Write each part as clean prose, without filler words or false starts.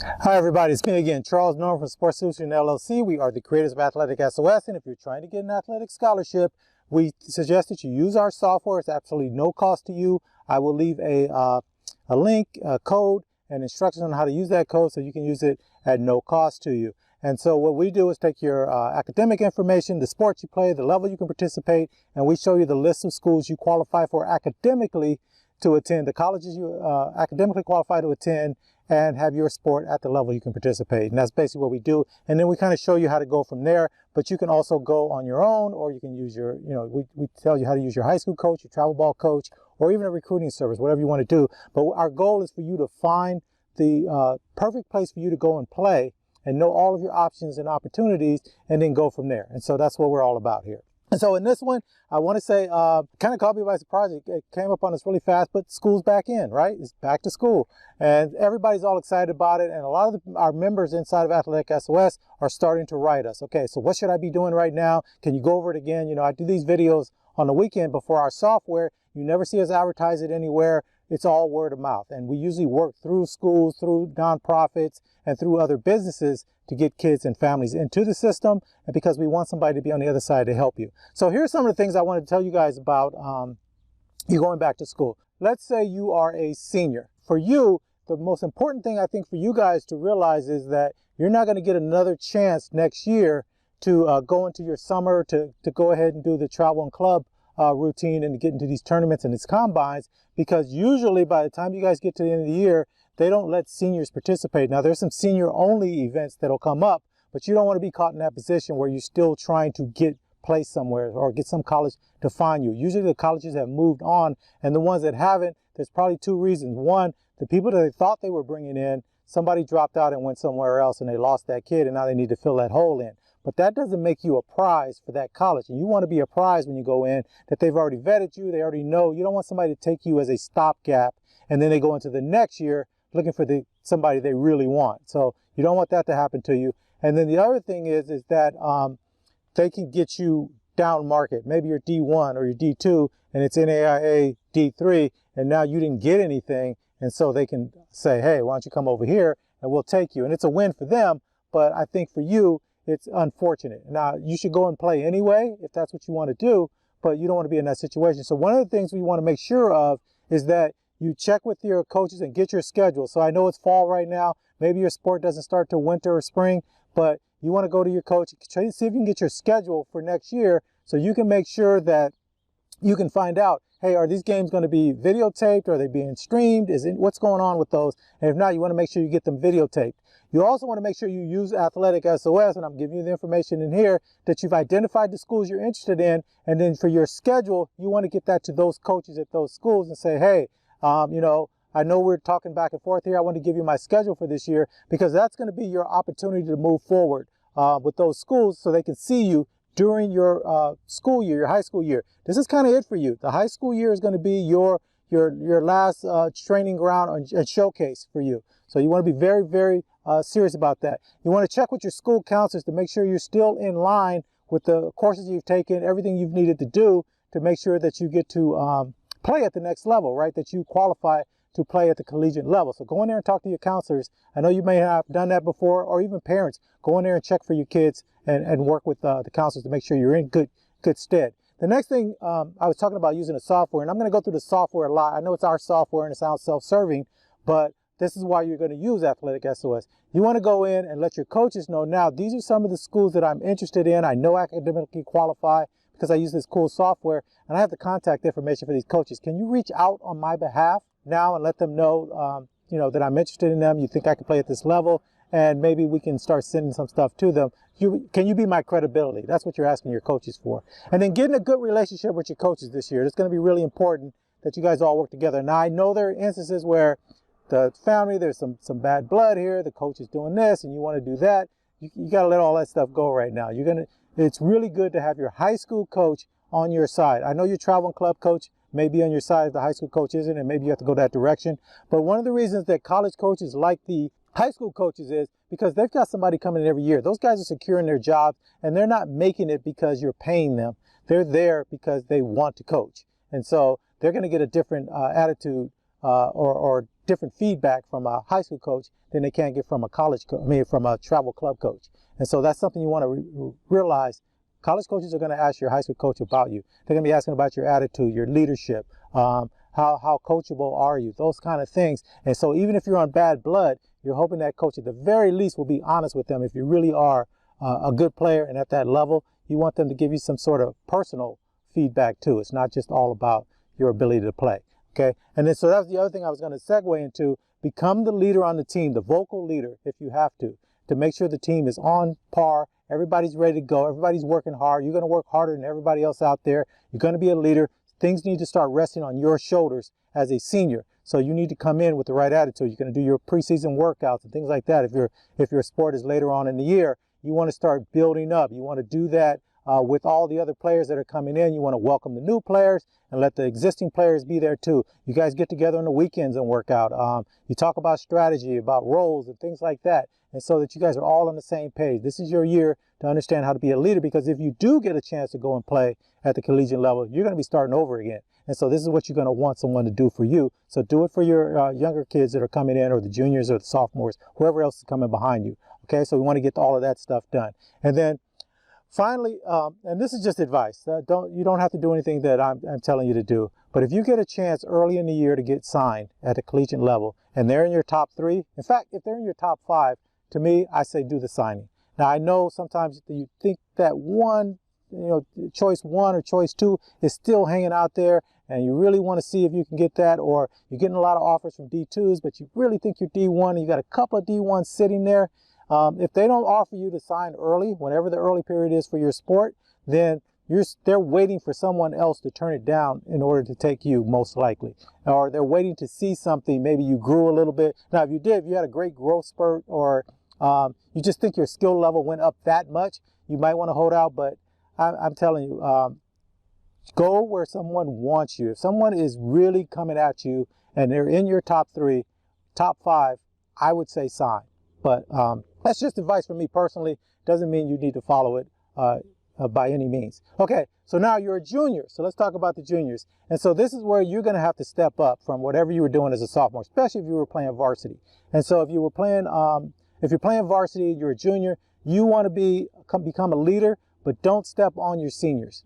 Hi everybody, it's me again, Charles Norman from Sports Solution LLC. We are the creators of AthleticSOS, and if you're trying to get an athletic scholarship, we suggest that you use our software. It's absolutely no cost to you. I will leave a link, a code, and instructions on how to use that code so you can use it at no cost to you. And so what we do is take your academic information, the sports you play, the level you can participate, and we show you the list of schools you qualify for academically to attend, the colleges you academically qualify to attend, and have your sport at the level you can participate. And that's basically what we do. And then we kind of show you how to go from there, but you can also go on your own, or you can use your, we tell you how to use your high school coach, your travel ball coach, or even a recruiting service, whatever you want to do. But our goal is for you to find the perfect place for you to go and play and know all of your options and opportunities, and then go from there. And so that's what we're all about here. And so in this one, I want to say, kind of caught me by surprise. It came up on us really fast, but school's back in, right? It's back to school. And everybody's all excited about it. And a lot of our members inside of AthleticSOS are starting to write us. Okay, so what should I be doing right now? Can you go over it again? I do these videos on the weekend before our software. You never see us advertise it anywhere. It's all word of mouth. And we usually work through schools, through nonprofits, and through other businesses to get kids and families into the system, and because we want somebody to be on the other side to help you. So here's some of the things I want to tell you guys about you going back to school. Let's say you are a senior. For you, the most important thing I think for you guys to realize is that you're not going to get another chance next year to go into your summer, to go ahead and do the travel and club routine and to get into these tournaments and these combines, because usually by the time you guys get to the end of the year, they don't let seniors participate. Now there's some senior only events that'll come up, but you don't want to be caught in that position where you're still trying to get placed somewhere or get some college to find you. Usually the colleges have moved on, and the ones that haven't, there's probably two reasons. One, the people that they thought they were bringing in, somebody dropped out and went somewhere else and they lost that kid, and now they need to fill that hole in. But that doesn't make you a prize for that college. And you want to be a prize when you go in, that they've already vetted you, they already know. You don't want somebody to take you as a stopgap, and then they go into the next year looking for somebody they really want. So you don't want that to happen to you. And then the other thing is that they can get you down market. Maybe you're D1 or you're D2 and it's NAIA D3, and now you didn't get anything. And so they can say, hey, why don't you come over here and we'll take you. And it's a win for them, but I think for you, it's unfortunate. Now, you should go and play anyway if that's what you want to do, but you don't want to be in that situation. So one of the things we want to make sure of is that you check with your coaches and get your schedule. So I know it's fall right now. Maybe your sport doesn't start till winter or spring, but you want to go to your coach, try to see if you can get your schedule for next year so you can make sure that you can find out, hey, are these games going to be videotaped? Are they being streamed? What's going on with those? And if not, you want to make sure you get them videotaped. You also want to make sure you use AthleticSOS, and I'm giving you the information in here, that you've identified the schools you're interested in, and then for your schedule, you want to get that to those coaches at those schools and say, hey, I know we're talking back and forth here. I want to give you my schedule for this year, because that's going to be your opportunity to move forward with those schools so they can see you during your school year, your high school year. This is kind of it for you. The high school year is going to be your last training ground and showcase for you. So you want to be very, very serious about that. You want to check with your school counselors to make sure you're still in line with the courses you've taken, everything you've needed to do to make sure that you get to play at the next level, right? That you qualify to play at the collegiate level. So go in there and talk to your counselors. I know you may have done that before, or even parents. Go in there and check for your kids and work with the counselors to make sure you're in good stead. The next thing, I was talking about using the software, and I'm going to go through the software a lot. I know it's our software and it sounds self-serving, but this is why you're going to use AthleticSOS. You want to go in and let your coaches know, now these are some of the schools that I'm interested in. I know academically qualify because I use this cool software, and I have the contact information for these coaches. Can you reach out on my behalf now and let them know, that I'm interested in them? You think I can play at this level, and maybe we can start sending some stuff to them. Can you be my credibility? That's what you're asking your coaches for. And then getting a good relationship with your coaches this year. It's going to be really important that you guys all work together. Now, I know there are instances where the family, there's some bad blood here. The coach is doing this and you want to do that. You got to let all that stuff go right now. It's really good to have your high school coach on your side. I know your travel and club coach may be on your side if the high school coach isn't, and maybe you have to go that direction. But one of the reasons that college coaches like the high school coaches is because they've got somebody coming in every year. Those guys are securing their jobs, and they're not making it because you're paying them. They're there because they want to coach. And so they're going to get a different attitude or different feedback from a high school coach than they can get from a from a travel club coach. And so that's something you want to realize. College coaches are going to ask your high school coach about you. They're going to be asking about your attitude, your leadership, how coachable are you, those kind of things. And so even if you're on bad blood, you're hoping that coach at the very least will be honest with them. If you really are a good player and at that level, you want them to give you some sort of personal feedback too. It's not just all about your ability to play. Okay. And then so that's the other thing I was going to segue into. Become the leader on the team, the vocal leader if you have to make sure the team is on par. Everybody's ready to go. Everybody's working hard. You're going to work harder than everybody else out there. You're going to be a leader. Things need to start resting on your shoulders as a senior. So you need to come in with the right attitude. You're going to do your preseason workouts and things like that. If your sport is later on in the year, you want to start building up. You want to do that with all the other players that are coming in. You want to welcome the new players and let the existing players be there too. You guys get together on the weekends and work out. You talk about strategy, about roles and things like that. And so that you guys are all on the same page. This is your year to understand how to be a leader, because if you do get a chance to go and play at the collegiate level, you're going to be starting over again. And so this is what you're going to want someone to do for you. So do it for your younger kids that are coming in, or the juniors or the sophomores, whoever else is coming behind you. Okay, so we want to get all of that stuff done. And then finally, and this is just advice. You don't have to do anything that I'm telling you to do. But if you get a chance early in the year to get signed at the collegiate level, and they're in your top 3, in fact, if they're in your top 5, to me, I say do the signing. Now, I know sometimes you think that one, choice 1 or choice 2 is still hanging out there, and you really want to see if you can get that, or you're getting a lot of offers from D2s, but you really think you're D1, and you got a couple of D1s sitting there. If they don't offer you to sign early, whenever the early period is for your sport, then they're waiting for someone else to turn it down in order to take you, most likely. Or they're waiting to see something. Maybe you grew a little bit. Now, if you had a great growth spurt, or you just think your skill level went up that much, you might want to hold out. But I'm telling you, go where someone wants you. If someone is really coming at you and they're in your top 3, top 5, I would say sign. But that's just advice from me personally. Doesn't mean you need to follow it by any means. Okay, so now you're a junior. So let's talk about the juniors. And so this is where you're going to have to step up from whatever you were doing as a sophomore, especially if you were playing varsity. And so if you were playing, if you're playing varsity, you're a junior, you want to become a leader, but don't step on your seniors.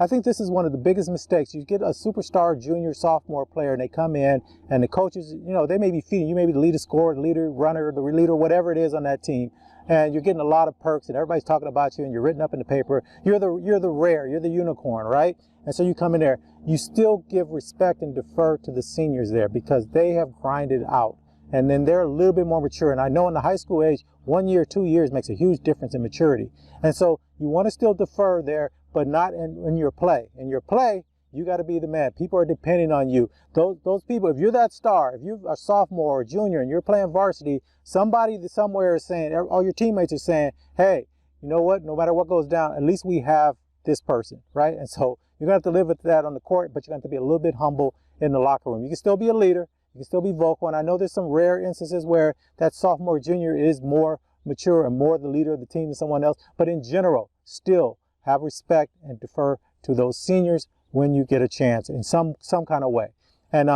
I think this is one of the biggest mistakes. You get a superstar junior, sophomore player, and they come in, and the coaches, they may be feeding you, maybe the leader scorer, the leader runner, the leader, whatever it is on that team, and you're getting a lot of perks, and everybody's talking about you, and you're written up in the paper. You're the rare, you're the unicorn, right? And so you come in there, you still give respect and defer to the seniors there, because they have grinded out, and then they're a little bit more mature. And I know in the high school age, 1 year, 2 years makes a huge difference in maturity. And so you want to still defer there, but not in your play. In your play, you got to be the man. People are depending on you. Those people, if you're that star, if you're a sophomore or junior and you're playing varsity, somebody somewhere is saying, all your teammates are saying, hey, you know what? No matter what goes down, at least we have this person, right? And so you're going to have to live with that on the court, but you're going to have to be a little bit humble in the locker room. You can still be a leader. You can still be vocal. And I know there's some rare instances where that sophomore, junior is more mature and more the leader of the team than someone else. But in general, still have respect and defer to those seniors when you get a chance in some kind of way. And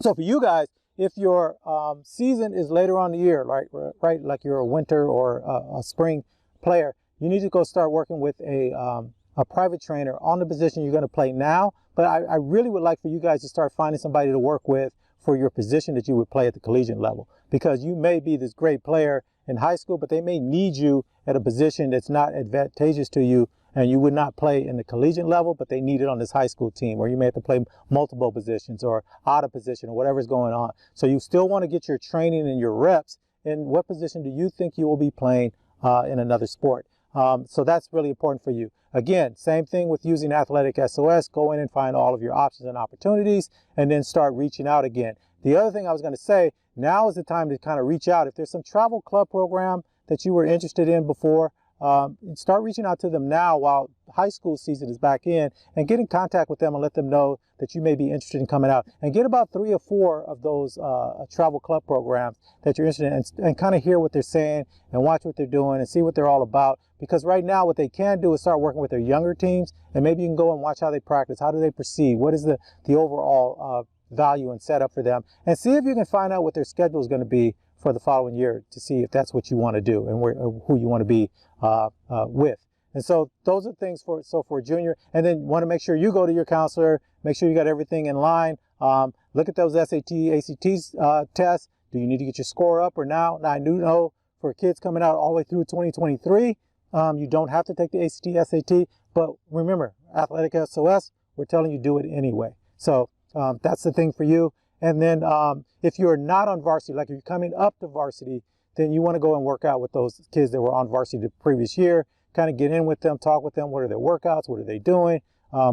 so for you guys, if your season is later on in the year, right, like you're a winter or a spring player, you need to go start working with a private trainer on the position you're going to play now. But I really would like for you guys to start finding somebody to work with for your position that you would play at the collegiate level, because you may be this great player in high school, but they may need you at a position that's not advantageous to you, and you would not play in the collegiate level, but they need it on this high school team, or you may have to play multiple positions or out of position or whatever's going on. So you still want to get your training and your reps in what position do you think you will be playing in another sport. So that's really important for you. Again, same thing with using AthleticSOS. Go in and find all of your options and opportunities, and then start reaching out again. The other thing I was going to say, now is the time to kind of reach out. If there's some travel club program that you were interested in before, start reaching out to them now while high school season is back in, and get in contact with them and let them know that you may be interested in coming out, and get about 3 or 4 of those travel club programs that you're interested in, and kind of hear what they're saying and watch what they're doing and see what they're all about. Because right now what they can do is start working with their younger teams, and maybe you can go and watch how they practice. How do they proceed? What is the overall value and setup for them, and see if you can find out what their schedule is going to be for the following year to see if that's what you want to do and who you want to be with. And so those are things for junior. And then want to make sure you go to your counselor, make sure you got everything in line. Look at those SAT, ACT tests. Do you need to get your score up or now? Now I do know for kids coming out all the way through 2023, you don't have to take the ACT, SAT. But remember, AthleticSOS, we're telling you do it anyway. So that's the thing for you. And then if you're not on varsity, like if you're coming up to varsity, then you want to go and work out with those kids that were on varsity the previous year, kind of get in with them, talk with them. What are their workouts? What are they doing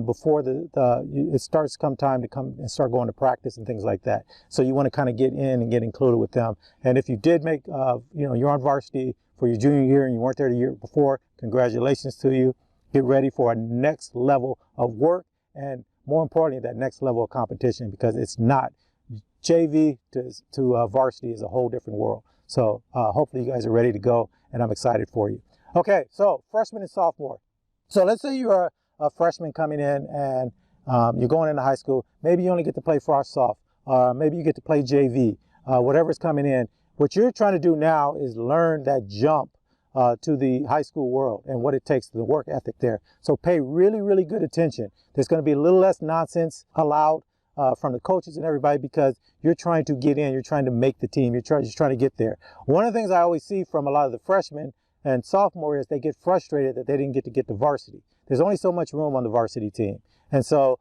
before it starts come time to come and start going to practice and things like that. So you want to kind of get in and get included with them. And if you did make, you're on varsity for your junior year and you weren't there the year before, congratulations to you. Get ready for a next level of work and more importantly, that next level of competition, because it's not JV to varsity is a whole different world. So hopefully you guys are ready to go and I'm excited for you. Okay, so freshman and sophomore. So let's say you're a freshman coming in and you're going into high school. Maybe you only get to play frosh-soph. Maybe you get to play JV, whatever's coming in. What you're trying to do now is learn that jump to the high school world and what it takes, the work ethic there. So pay really, really good attention. There's going to be a little less nonsense allowed from the coaches and everybody because you're trying to get in, you're trying to make the team, you're just trying to get there. One of the things I always see from a lot of the freshmen and sophomore is they get frustrated that they didn't get to varsity. There's only so much room on the varsity team. And so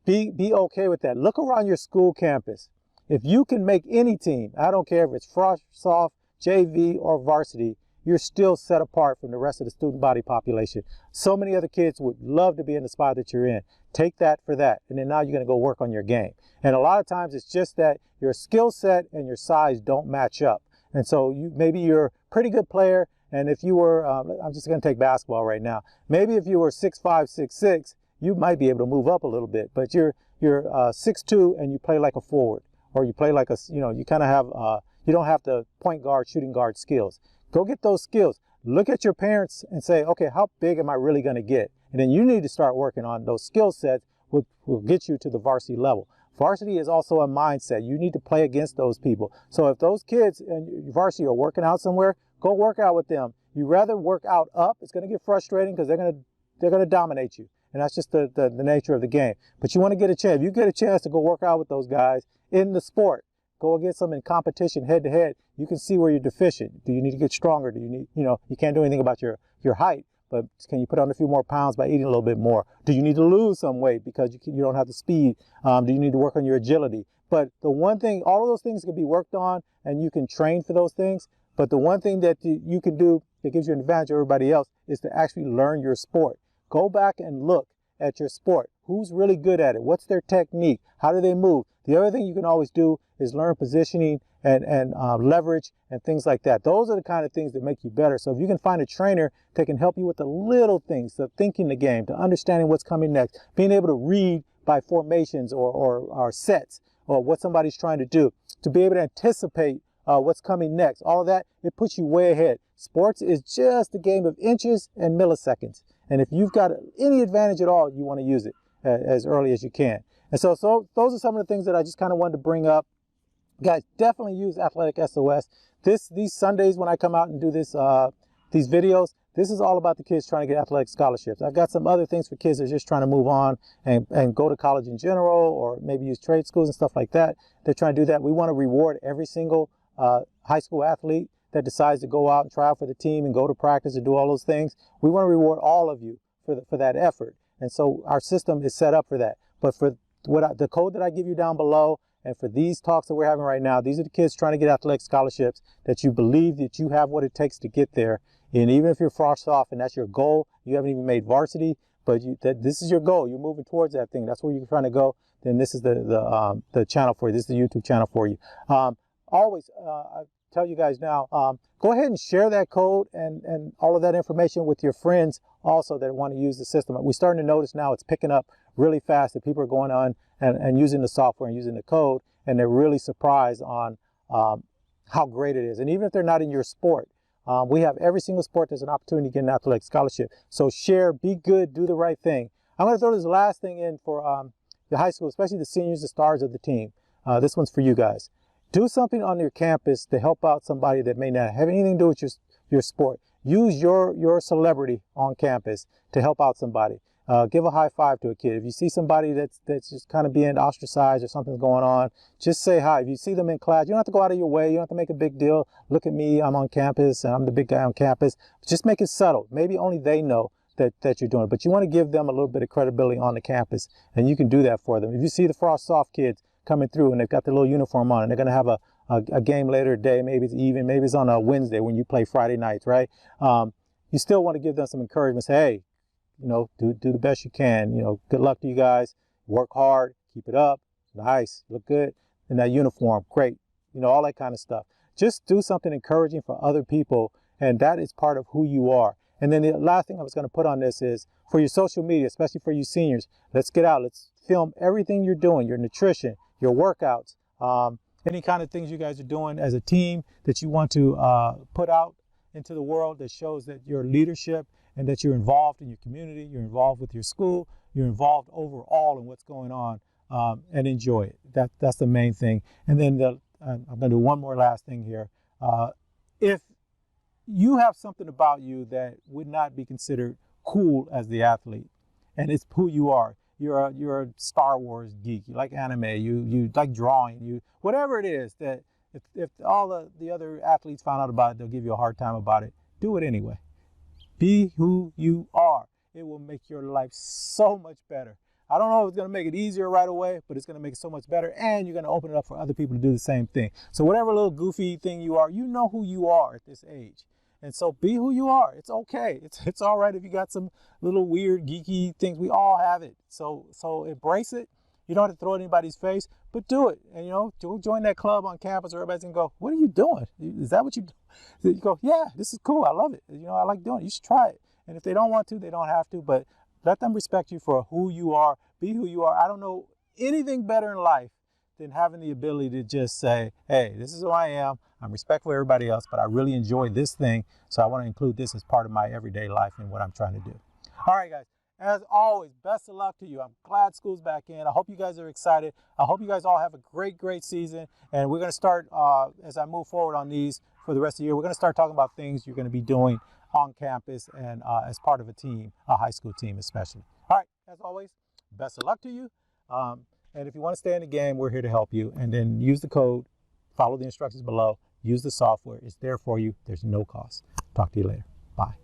be okay with that. Look around your school campus. If you can make any team, I don't care if it's frosh-soph, JV, or varsity, you're still set apart from the rest of the student body population. So many other kids would love to be in the spot that you're in. Take that for that. And then now you're going to go work on your game. And a lot of times it's just that your skill set and your size don't match up. And so maybe you're a pretty good player. And if you were, I'm just going to take basketball right now. Maybe if you were 6'5", 6'6", you might be able to move up a little bit. But you're 6'2", and you play like a forward. Or you play like you kind of have, you don't have the point guard, shooting guard skills. Go get those skills. Look at your parents and say, okay, how big am I really going to get? And then you need to start working on those skill sets, which will get you to the varsity level. Varsity is also a mindset. You need to play against those people. So if those kids in varsity are working out somewhere, go work out with them. You rather work out up. It's going to get frustrating because they're going to dominate you. And that's just the nature of the game. But you want to get a chance. If you get a chance to go work out with those guys in the sport, go against them in competition head to head, you can see where you're deficient. Do you need to get stronger? Do you need, you can't do anything about your height, but can you put on a few more pounds by eating a little bit more? Do you need to lose some weight because you don't have the speed? Do you need to work on your agility? But the one thing, all of those things can be worked on and you can train for those things. But the one thing that you can do that gives you an advantage over everybody else is to actually learn your sport. Go back and look at your sport. Who's really good at it? What's their technique? How do they move? The other thing you can always do is learn positioning and leverage and things like that. Those are the kind of things that make you better. So if you can find a trainer that can help you with the little things, the thinking the game, to understanding what's coming next, being able to read by formations or sets or what somebody's trying to do, to be able to anticipate what's coming next, all of that, it puts you way ahead. Sports is just a game of inches and milliseconds. And if you've got any advantage at all, you want to use it as early as you can. And so those are some of the things that I just kind of wanted to bring up. Guys, definitely use AthleticSOS. These Sundays when I come out and do these videos, this is all about the kids trying to get athletic scholarships. I've got some other things for kids that are just trying to move on and go to college in general, or maybe use trade schools and stuff like that. They're trying to do that. We want to reward every single high school athlete that decides to go out and try out for the team and go to practice and do all those things. We want to reward all of you for that effort. And so our system is set up for that. But for the code that I give you down below, and for these talks that we're having right now, these are the kids trying to get athletic scholarships that you believe that you have what it takes to get there. And even if you're frosh-soph and that's your goal, you haven't even made varsity, but this is your goal. You're moving towards that thing. That's where you're trying to go. Then this is the channel for you. This is the YouTube channel for you. Always, I tell you guys now, go ahead and share that code and all of that information with your friends also that want to use the system. We're starting to notice now it's picking up really fast that people are going on and using the software and using the code, and they're really surprised on how great it is. And even if they're not in your sport, we have every single sport there's an opportunity to get an athletic scholarship. So share, be good, do the right thing. I'm going to throw this last thing in for the high school, especially the seniors, the stars of the team. This one's for you guys. Do something on your campus to help out somebody that may not have anything to do with your sport. Use your celebrity on campus to help out somebody. Give a high five to a kid. If you see somebody that's just kind of being ostracized or something's going on, just say hi. If you see them in class, you don't have to go out of your way. You don't have to make a big deal. Look at me, I'm on campus, and I'm the big guy on campus. Just make it subtle. Maybe only they know that you're doing it. But you want to give them a little bit of credibility on the campus, and you can do that for them. If you see the Frost Soft kids coming through and they've got their little uniform on and they're going to have a game later today, maybe it's on a Wednesday when you play Friday nights, right? You still want to give them some encouragement. Say, hey, do the best you can. Good luck to you guys. Work hard, keep it up. Nice, look good in that uniform. Great, all that kind of stuff. Just do something encouraging for other people, and that is part of who you are. And then the last thing I was going to put on this is for your social media, especially for you seniors. Let's get out. Let's film everything you're doing, your nutrition, your workouts, any kind of things you guys are doing as a team that you want to put out into the world that shows that your leadership and that you're involved in your community, you're involved with your school, you're involved overall in what's going on, and enjoy it. That's the main thing. And then I'm going to do one more last thing here. If you have something about you that would not be considered cool as the athlete, and it's who you are. You're a Star Wars geek. You like anime. You like drawing. Whatever it is that if all the other athletes found out about it, they'll give you a hard time about it. Do it anyway. Be who you are. It will make your life so much better. I don't know if it's going to make it easier right away, but it's going to make it so much better, and you're going to open it up for other people to do the same thing. So whatever little goofy thing you are, you know who you are at this age. And so be who you are. It's okay. It's all right if you got some little weird geeky things. We all have it. So embrace it. You don't have to throw it in anybody's face, but do it. And go join that club on campus where everybody's gonna go, what are you doing? Is that what you do? You go, yeah, this is cool. I love it. I like doing it. You should try it. And if they don't want to, they don't have to, but let them respect you for who you are. Be who you are. I don't know anything better in life than having the ability to just say, hey, this is who I am. I'm respectful of everybody else, but I really enjoy this thing. So I want to include this as part of my everyday life and what I'm trying to do. All right, guys. As always, best of luck to you. I'm glad school's back in. I hope you guys are excited. I hope you guys all have a great, great season. And we're going to start, as I move forward on these for the rest of the year, we're going to start talking about things you're going to be doing on campus and as part of a team, a high school team especially. All right, as always, best of luck to you. And if you want to stay in the game, we're here to help you. And then use the code, follow the instructions below, use the software. It's there for you. There's no cost. Talk to you later. Bye.